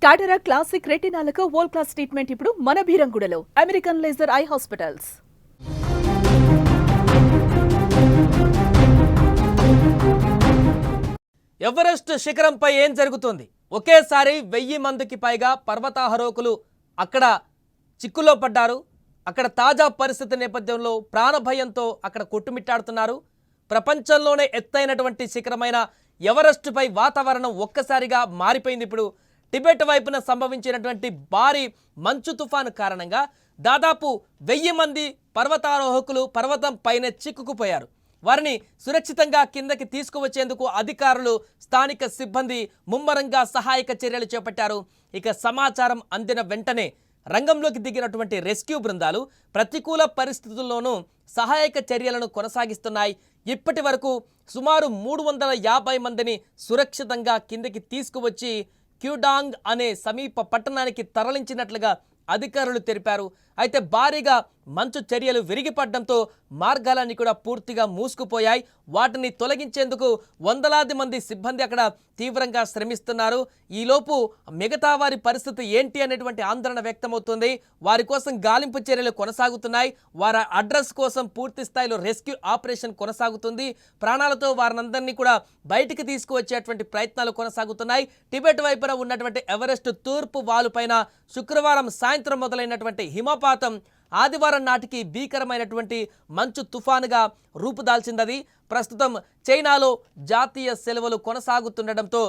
టాటరా classic రెటినాలకు world class treatment ఇప్పుడు మన భీరంగూడలో American Laser Eye Hospitals. Everest శిఖరంపై ఏం జరుగుతుంది? ఒకేసారి 1000 మందికి పైగా పర్వతారోహకులు అక్కడ చిక్కులో పడ్డారు. అక్కడ తాజా పరిస్థితి నేపథ్యంలో ప్రాణభయంతో అక్కడ కొట్టుమిట్టాడుతున్నారు. ప్రపంచంలోనే ఎత్తైనటువంటి శిఖరమైన ఎవరెస్టుపై వాతావరణం ఒక్కసారిగా మారిపోయింది. ఇప్పుడు టిబెట్ వైపున సంభవించినటువంటి భారీ మంచు తుఫాను కారణంగా దాదాపు 1000 మంది పర్వతారోహకులు పర్వతం పైన చిక్కుకుపోయారు. వారిని సురక్షితంగా కిందకి తీసుకువచ్చేందుకు అధికారులు, స్థానిక సిబ్బంది ముమ్మరంగా సహాయక చర్యలు చేపట్టారు. ఇక సమాచారం అందిన వెంటనే రంగంలోకి దిగినటువంటి రెస్క్యూ బృందాలు ప్రతికూల పరిస్థితుల్లోనూ సహాయక చర్యలను కొనసాగిస్తున్నాయి. ఇప్పటి వరకు సుమారు 350 మందిని సురక్షితంగా కిందకి తీసుకువచ్చి క్యూడాంగ్ అనే సమీప పట్టణానికి తరలించినట్లుగా అధికారులు తెలిపారు. అయితే భారీగా మంచు చర్యలు విరిగిపడడంతో మార్గాలన్నీ కూడా పూర్తిగా మూసుకుపోయాయి. వాటిని తొలగించేందుకు వందలాది మంది సిబ్బంది అక్కడ తీవ్రంగా శ్రమిస్తున్నారు. ఈలోపు మిగతా వారి పరిస్థితి ఏంటి అనేటువంటి ఆందోళన వ్యక్తమవుతుంది. వారి కోసం గాలింపు చర్యలు కొనసాగుతున్నాయి. వారి అడ్రస్ కోసం పూర్తి స్థాయిలో రెస్క్యూ ఆపరేషన్ కొనసాగుతుంది. ప్రాణాలతో వారినందరినీ కూడా బయటికి తీసుకువచ్చేటువంటి ప్రయత్నాలు కొనసాగుతున్నాయి. టిబెట్ వైపున ఉన్నటువంటి ఎవరెస్ట్ తూర్పు వాలుపైన శుక్రవారం సాయంత్రం మొదలైనటువంటి హిమపాతం ఆదివారం నాటికి భీకరమైనటువంటి మంచు తుఫానుగా రూపుదాల్చింది. ప్రస్తుతం చైనాలో జాతీయ సెలవులు కొనసాగుతుండటంతో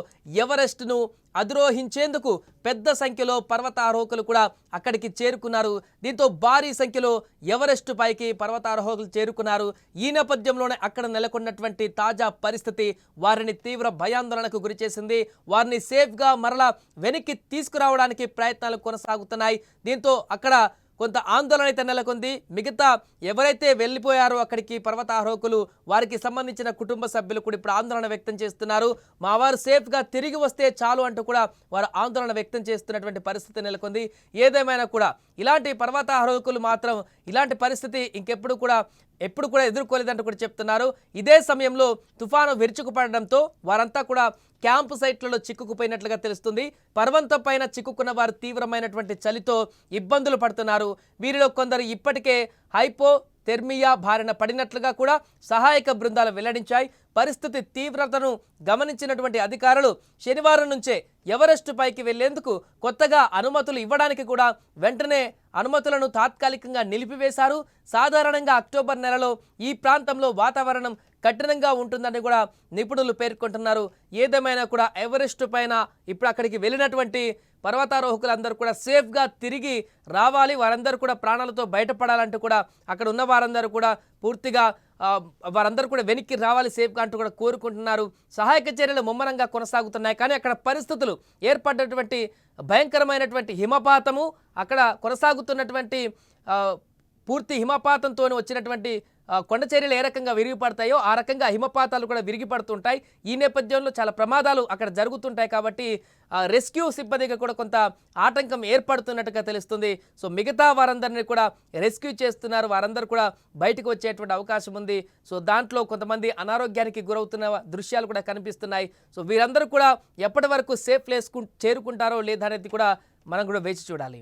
ఎవరెస్ట్ను అధిరోహించేందుకు పెద్ద సంఖ్యలో పర్వతారోహకులు కూడా అక్కడికి చేరుకున్నారు. దీంతో భారీ సంఖ్యలో ఎవరెస్ట్ పైకి పర్వతారోహకులు చేరుకున్నారు. ఈ నేపథ్యంలోనే అక్కడ నెలకొన్నటువంటి తాజా పరిస్థితి వారిని తీవ్ర భయాందోళనకు గురిచేసింది. వారిని సేఫ్గా మరలా వెనక్కి తీసుకురావడానికి ప్రయత్నాలు కొనసాగుతున్నాయి. దీంతో అక్కడ కొంత ఆందోళన అయితే నెలకొంది. మిగతా ఎవరైతే వెళ్ళిపోయారో అక్కడికి పర్వతారోహకులు, వారికి సంబంధించిన కుటుంబ సభ్యులు కూడా ఇప్పుడు ఆందోళన వ్యక్తం చేస్తున్నారు. మా వారు సేఫ్గా తిరిగి వస్తే చాలు అంటూ కూడా వారు ఆందోళన వ్యక్తం చేస్తున్నటువంటి పరిస్థితి నెలకొంది. ఏదేమైనా కూడా ఇలాంటి పర్వతారోహకులు మాత్రం ఇలాంటి పరిస్థితి ఎప్పుడు కూడా ఎదుర్కోలేదంటూ కూడా చెప్తున్నారు. ఇదే సమయంలో తుఫాను విరుచుకుపడడంతో వారంతా కూడా క్యాంపు సైట్లలో చిక్కుకుపోయినట్లుగా తెలుస్తుంది. పర్వతం పైన చిక్కుకున్న వారు తీవ్రమైనటువంటి చలితో ఇబ్బందులు పడుతున్నారు. వీరిలో కొందరు ఇప్పటికే హైపోథెర్మియా బారిన పడినట్లుగా కూడా సహాయక బృందాలు వెల్లడించాయి. పరిస్థితి తీవ్రతను గమనించినటువంటి అధికారులు శనివారం నుంచే ఎవరెస్ట్ పైకి వెళ్లేందుకు కొత్తగా అనుమతులు ఇవ్వడానికి కూడా వెంటనే అనుమతులను తాత్కాలికంగా నిలిపివేశారు. సాధారణంగా అక్టోబర్ నెలలో ఈ ప్రాంతంలో వాతావరణం కఠినంగా ఉంటుందని కూడా నిపుణులు పేర్కొంటున్నారు. ఏదేమైనా కూడా ఎవరెస్ట్ పైన ఇప్పుడు అక్కడికి వెళ్ళినటువంటి పర్వతారోహకులందరూ కూడా సేఫ్గా తిరిగి రావాలి, వారందరూ కూడా ప్రాణాలతో బయటపడాలంటూ కూడా అక్కడ ఉన్న వారందరూ కూడా పూర్తిగా వారందరూ కూడా వెనక్కి రావాలి సేఫ్గా అంటూ కూడా కోరుకుంటున్నారు. సహాయక చర్యలు ముమ్మరంగా కొనసాగుతున్నాయి. కానీ అక్కడ పరిస్థితులు ఏర్పడినటువంటి భయంకరమైనటువంటి హిమపాతము, అక్కడ కొనసాగుతున్నటువంటి పూర్తి హిమపాతంతో వచ్చినటువంటి కొండ చర్యలు ఏ రకంగా విరిగిపడతాయో ఆ రకంగా హిమపాతాలు కూడా విరిగిపడుతుంటాయి. ఈ నేపథ్యంలో చాలా ప్రమాదాలు అక్కడ జరుగుతుంటాయి. కాబట్టి రెస్క్యూ సిబ్బందిగా కూడా కొంత ఆటంకం ఏర్పడుతున్నట్టుగా తెలుస్తుంది. సో మిగతా వారందరినీ కూడా రెస్క్యూ చేస్తున్నారు. వారందరూ కూడా బయటకు వచ్చేటువంటి అవకాశం ఉంది. సో దాంట్లో కొంతమంది అనారోగ్యానికి గురవుతున్న దృశ్యాలు కూడా కనిపిస్తున్నాయి. సో వీరందరూ కూడా ఎప్పటి వరకు సేఫ్ ప్లేస్ చేరుకుంటారో లేదా అనేది కూడా మనం కూడా వేచి చూడాలి.